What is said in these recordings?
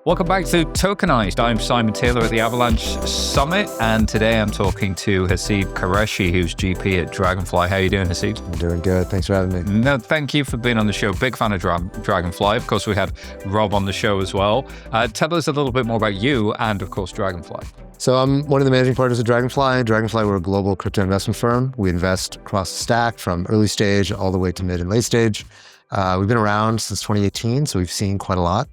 Welcome back to Tokenized. I'm Simon Taylor at the Avalanche Summit, and today I'm talking to Haseeb Quereshi, who's GP at Dragonfly. How are you doing, Haseeb? I'm doing good. Thanks for having me. No, thank you for being on the show. Big fan of Dragonfly. Of course, we had Rob on the show as well. Tell us a little bit more about you and, of course, Dragonfly. So I'm one of the managing partners of Dragonfly. Dragonfly, we're a global crypto investment firm. We invest across the stack from early stage all the way to mid and late stage. We've been around since 2018, so we've seen quite a lot.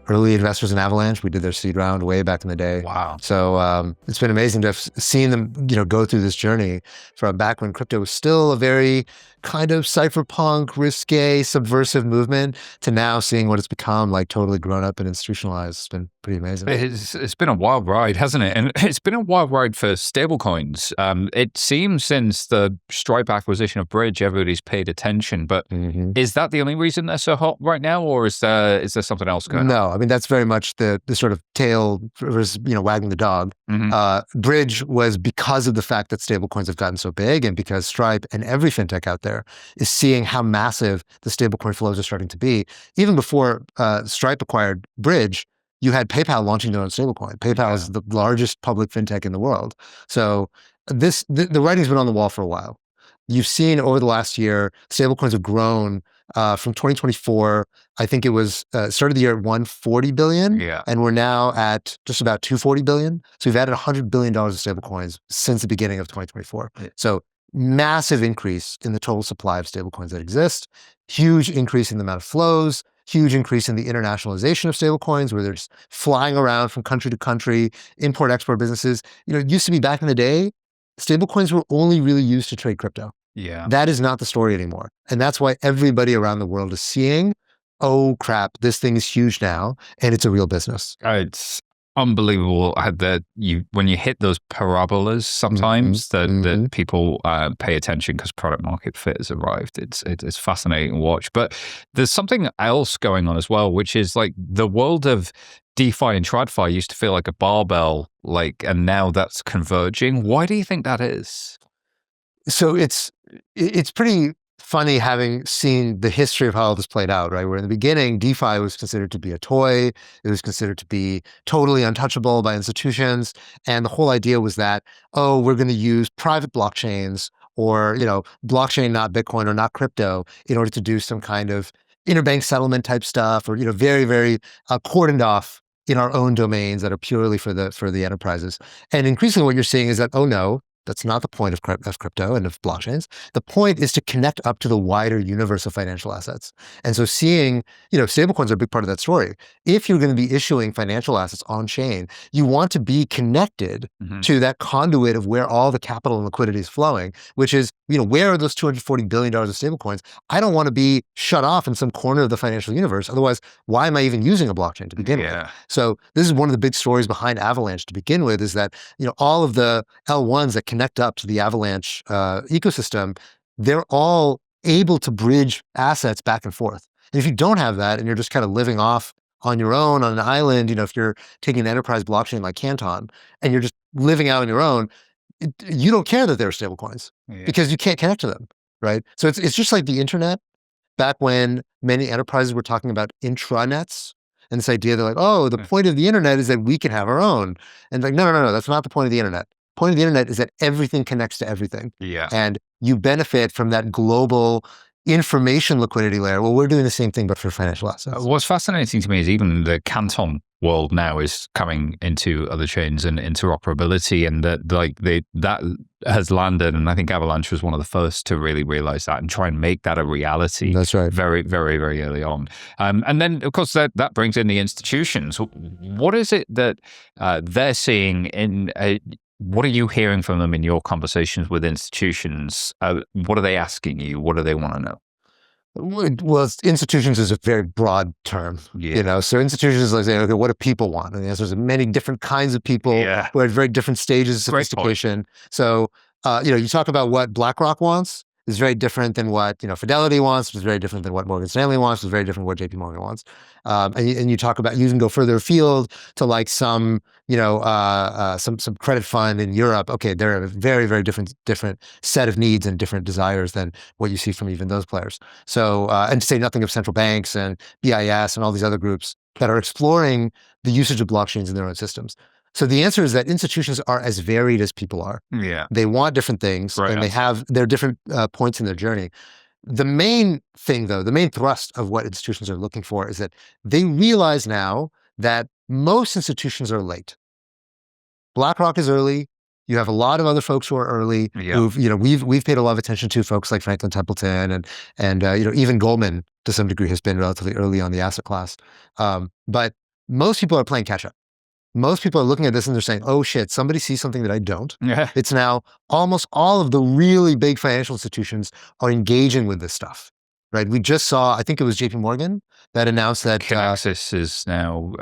Early investors in Avalanche, we did their seed round way back in the day. Wow. So it's been amazing to have seen them, go through this journey from back when crypto was still a very kind of cypherpunk, risque, subversive movement to now seeing what it's become, like totally grown up and institutionalized. It's been pretty amazing. It's been a wild ride, hasn't it? And it's been a wild ride for stablecoins. It seems since the Stripe acquisition of Bridge, everybody's paid attention. But is that the only reason they're so hot right now, or is there something else going on? No, I mean, that's very much the sort of tail, wagging the dog. Bridge was because of the fact that stablecoins have gotten so big, and because Stripe and every fintech out there is seeing how massive the stablecoin flows are starting to be. Even before Stripe acquired Bridge, you had PayPal launching their own stablecoin. PayPal is the largest public fintech in the world. So the writing's been on the wall for a while. You've seen over the last year, stablecoins have grown from 2024. I think it was started the year at 140 billion, and we're now at just about 240 billion. So we've added $100 billion of stablecoins since the beginning of 2024. So massive increase in the total supply of stablecoins that exist, huge increase in the amount of flows, huge increase in the internationalization of stablecoins, where they're just flying around from country to country, import-export businesses. It used to be back in the day, stablecoins were only really used to trade crypto. That is not the story anymore. And that's why everybody around the world is seeing, oh crap, this thing is huge now, and it's a real business. It's unbelievable that when you hit those parabolas sometimes that people pay attention because product market fit has arrived. It's fascinating to watch. But there's something else going on as well, which is like the world of DeFi and TradFi used to feel like a barbell, and now that's converging. Why do you think that is? So it's pretty funny having seen the history of how all this played out, right? Where in the beginning, DeFi was considered to be a toy. It was considered to be totally untouchable by institutions. And the whole idea was that, we're going to use private blockchains or, blockchain, not Bitcoin or not crypto, in order to do some kind of interbank settlement type stuff, or, very, very cordoned off in our own domains that are purely for the enterprises. And increasingly what you're seeing is that, oh no, that's not the point of crypto and of blockchains. The point is to connect up to the wider universe of financial assets. And so seeing, stablecoins are a big part of that story. If you're going to be issuing financial assets on chain, you want to be connected to that conduit of where all the capital and liquidity is flowing, which is, where are those $240 billion of stablecoins? I don't want to be shut off in some corner of the financial universe. Otherwise, why am I even using a blockchain to begin with? So this is one of the big stories behind Avalanche to begin with, is that, all of the L1s that connect up to the Avalanche ecosystem, they're all able to bridge assets back and forth. And if you don't have that, and you're just kind of living off on your own on an island, if you're taking an enterprise blockchain like Canton, and you're just living out on your own, you don't care that there are stablecoins because you can't connect to them, right? So it's just like the internet back when many enterprises were talking about intranets. And this idea, they're like, the point of the internet is that we can have our own. And like, no, that's not the point of the internet. Point of the internet is that everything connects to everything. And you benefit from that global information liquidity layer. Well, we're doing the same thing, but for financial assets. What's fascinating to me is even the Canton world now is coming into other chains and interoperability, and that has landed. And I think Avalanche was one of the first to really realize that and try and make that a reality. That's right. Very, very, very early on. And then, of course, that brings in the institutions. What is it that they're seeing in what are you hearing from them in your conversations with institutions? What are they asking you? What do they want to know? Well, institutions is a very broad term, so institutions are like saying, okay, what do people want? And the answer is many different kinds of people who are at very different stages of sophistication. So, you talk about what BlackRock wants, is very different than what Fidelity wants, is very different than what Morgan Stanley wants, is very different than what JP Morgan wants. And you talk about, you can go further afield to like some credit fund in Europe. Okay, they're a very, very different set of needs and different desires than what you see from even those players. So, and to say nothing of central banks and BIS and all these other groups that are exploring the usage of blockchains in their own systems. So the answer is that institutions are as varied as people are. Yeah. They want different things, Right. and they have their different points in their journey. The main thing, though, the main thrust of what institutions are looking for is that they realize now that most institutions are late. BlackRock is early. You have a lot of other folks who are early. Yeah. Who've, we've paid a lot of attention to folks like Franklin Templeton and even Goldman to some degree has been relatively early on the asset class. But most people are playing catch up. Most people are looking at this and they're saying, oh shit, somebody sees something that I don't. Yeah. It's now almost all of the really big financial institutions are engaging with this stuff, right? We just saw, I think it was JP Morgan that announced that Kinaxis is now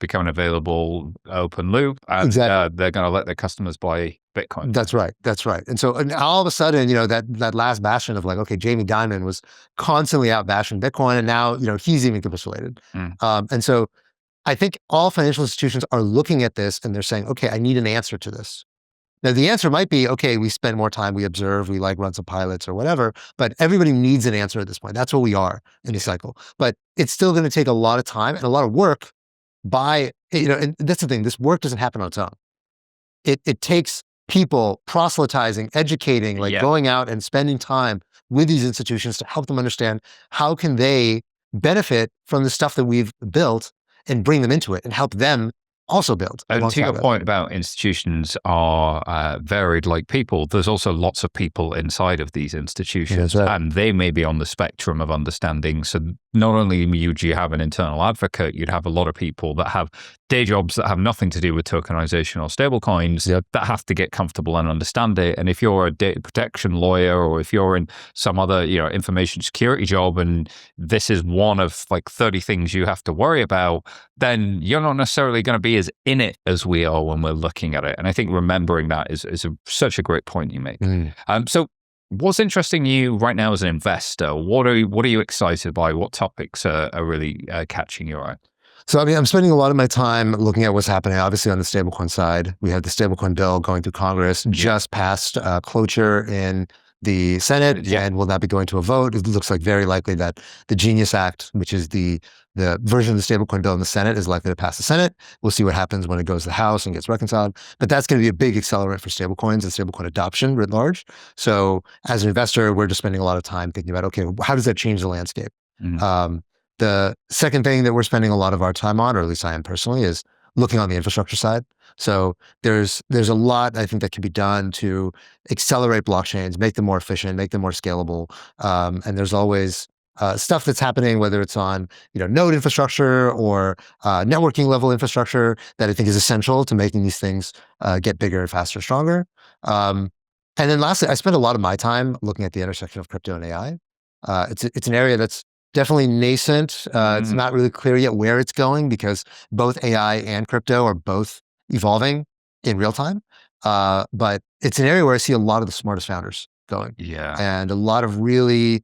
becoming available open loop, and exactly. They're going to let their customers buy Bitcoin. That's right. That's right. And so and all of a sudden, that last bastion of like, okay, Jamie Dimon was constantly out bashing Bitcoin, and now, he's even capitulated. And so I think all financial institutions are looking at this and they're saying, okay, I need an answer to this. Now, the answer might be, okay, we spend more time, we observe, we like run some pilots or whatever, but everybody needs an answer at this point. That's what we are in the cycle. But it's still going to take a lot of time and a lot of work by, and that's the thing, this work doesn't happen on its own. It takes people proselytizing, educating, like going out and spending time with these institutions to help them understand how can they benefit from the stuff that we've built and bring them into it and help them also build. And to your point about institutions are varied like people, there's also lots of people inside of these institutions, right. And they may be on the spectrum of understanding. So not only would you have an internal advocate, you'd have a lot of people that have day jobs that have nothing to do with tokenization or stablecoins that have to get comfortable and understand it. And if you're a data protection lawyer, or if you're in some other, information security job, and this is one of like 30 things you have to worry about, then you're not necessarily going to be as in it as we are when we're looking at it. And I think remembering that is such a great point you make. So what's interesting you right now as an investor? What are you excited by? What topics are really catching your eye? So, I'm spending a lot of my time looking at what's happening, obviously, on the stablecoin side. We have the stablecoin bill going through Congress, just passed cloture in the Senate, and will that be going to a vote? It looks like very likely that the Genius Act, which is the version of the stablecoin bill in the Senate, is likely to pass the Senate. We'll see what happens when it goes to the House and gets reconciled. But that's going to be a big accelerant for stablecoins and stablecoin adoption writ large. So as an investor, we're just spending a lot of time thinking about, okay, how does that change the landscape? The second thing that we're spending a lot of our time on, or at least I am personally, is looking on the infrastructure side. So there's a lot I think that can be done to accelerate blockchains, make them more efficient, make them more scalable. And there's always stuff that's happening, whether it's on node infrastructure or networking level infrastructure, that I think is essential to making these things get bigger and faster, stronger. And then lastly, I spend a lot of my time looking at the intersection of crypto and AI. It's an area that's definitely nascent. It's not really clear yet where it's going, because both AI and crypto are both evolving in real time. But it's an area where I see a lot of the smartest founders going. And a lot of really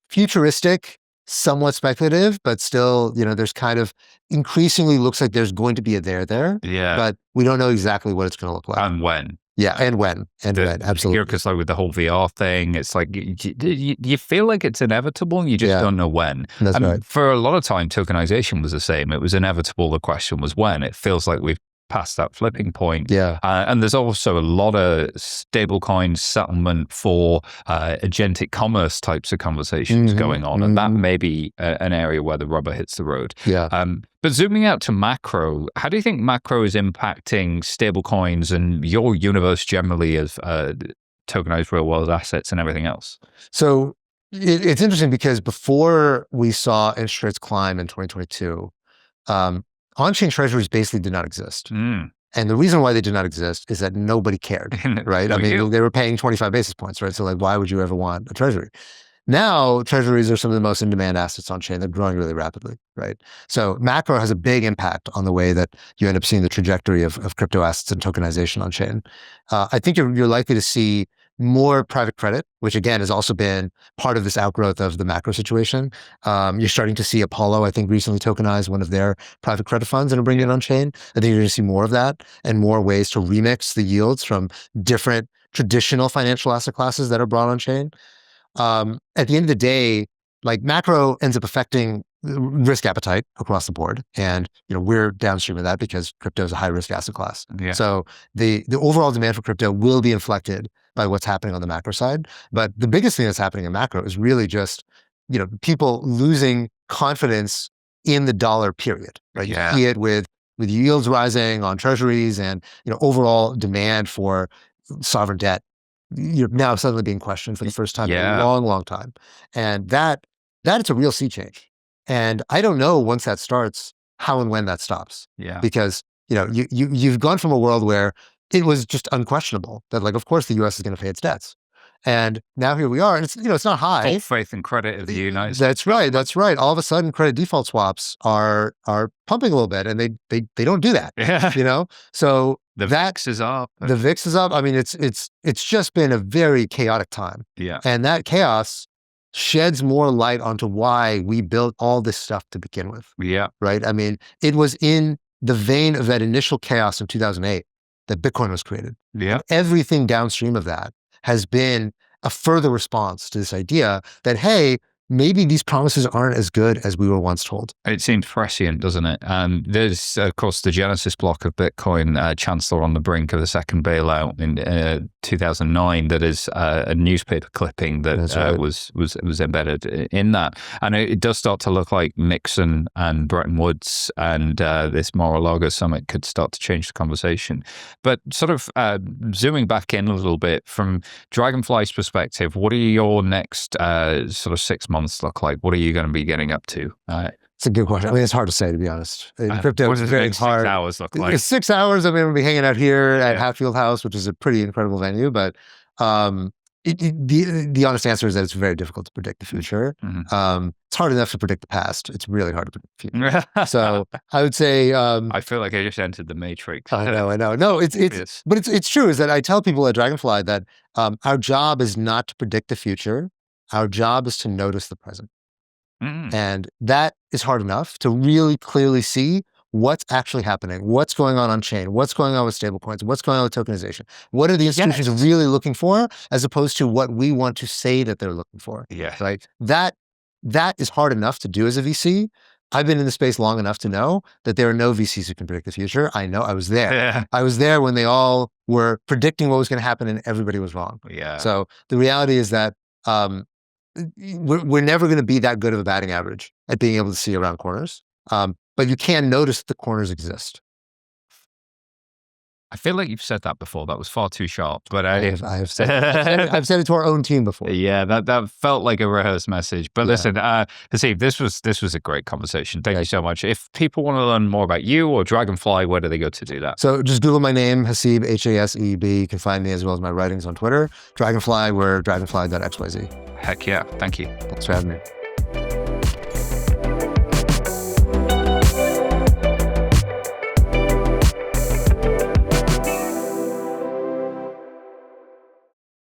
futuristic, somewhat speculative, but still, there's kind of increasingly looks like there's going to be a there. But we don't know exactly what it's going to look like. And when. And when, absolutely. Because like with the whole VR thing, it's like you feel like it's inevitable, you just don't know when. That's right. For a lot of time, tokenization was the same. It was inevitable. The question was when. It feels like we've passed that flipping point. And there's also a lot of stablecoin settlement for agentic commerce types of conversations going on. And that may be an area where the rubber hits the road. But zooming out to macro, how do you think macro is impacting stablecoins and your universe generally of tokenized real world assets and everything else? So it's interesting because before we saw interest rates climb in 2022, on-chain treasuries basically did not exist. And the reason why they did not exist is that nobody cared, right? I mean, they were paying 25 basis points, right? So like, why would you ever want a treasury? Now, treasuries are some of the most in-demand assets on-chain. They're growing really rapidly, right? So macro has a big impact on the way that you end up seeing the trajectory of crypto assets and tokenization on-chain. I think you're likely to see more private credit, which again has also been part of this outgrowth of the macro situation. You're starting to see Apollo, I think, recently tokenized one of their private credit funds and are bringing it on chain. I think you're going to see more of that and more ways to remix the yields from different traditional financial asset classes that are brought on chain. At the end of the day, like macro ends up affecting risk appetite across the board. And, we're downstream of that because crypto is a high risk asset class. Yeah. So the overall demand for crypto will be inflected by what's happening on the macro side. But the biggest thing that's happening in macro is really just, people losing confidence in the dollar period, right? Yeah. You see it with yields rising on treasuries and, overall demand for sovereign debt, now suddenly being questioned for the first time in a long, long time. And that it's a real sea change. And I don't know once that starts, how and when that stops. Yeah. Because, you've gone from a world where it was just unquestionable that, like, of course the US is going to pay its debts. And now here we are, and it's, it's not high. Full faith and credit of the United States. That's right. All of a sudden, credit default swaps are pumping a little bit, and they don't do that. Yeah. So the VIX is up. The VIX is up. I mean, it's just been a very chaotic time. Yeah. And that chaos sheds more light onto why we built all this stuff to begin with. Yeah. Right. I mean, it was in the vein of that initial chaos in 2008 that Bitcoin was created. Yeah. And everything downstream of that has been a further response to this idea that, hey, maybe these promises aren't as good as we were once told. It seems prescient, doesn't it? There's, of course, the Genesis block of Bitcoin, Chancellor on the brink of the second bailout in 2009. That is a newspaper clipping that was embedded in that, and it does start to look like Nixon and Bretton Woods and this Mar-a-Lago summit could start to change the conversation. But sort of zooming back in a little bit from Dragonfly's perspective, what are your next sort of 6 months look like? What are you going to be getting up to? It's a good question. I mean, it's hard to say, to be honest. In crypto, it's very hard. 6 hours look like? 6 hours. I mean, we'll be hanging out here at Hatfield House, which is a pretty incredible venue. But the honest answer is that it's very difficult to predict the future. Mm-hmm. It's hard enough to predict the past. It's really hard to predict the future. So I would say, I feel like I just entered the Matrix. I know. No, but it's true. Is that I tell people at Dragonfly that our job is not to predict the future. Our job is to notice the present. Mm. And that is hard enough to really clearly see what's actually happening, what's going on chain, what's going on with stablecoins, what's going on with tokenization. What are the institutions really looking for, as opposed to what we want to say that they're looking for? Yeah. Right. That is hard enough to do as a VC. I've been in the space long enough to know that there are no VCs who can predict the future. I know. I was there. Yeah. I was there when they all were predicting what was going to happen and everybody was wrong. Yeah. So the reality is that we're never going to be that good of a batting average at being able to see around corners. But you can notice the corners exist. I feel like you've said that before. That was far too sharp. But I have said it. I've said it to our own team before. Yeah, that felt like a rehearsed message. But listen, Haseeb, this was a great conversation. Thank you so much. If people want to learn more about you or Dragonfly, where do they go to do that? So just Google my name, Haseeb, Haseeb. You can find me as well as my writings on Twitter. Dragonfly, we're dragonfly.xyz. Heck yeah. Thank you. Thanks for having me.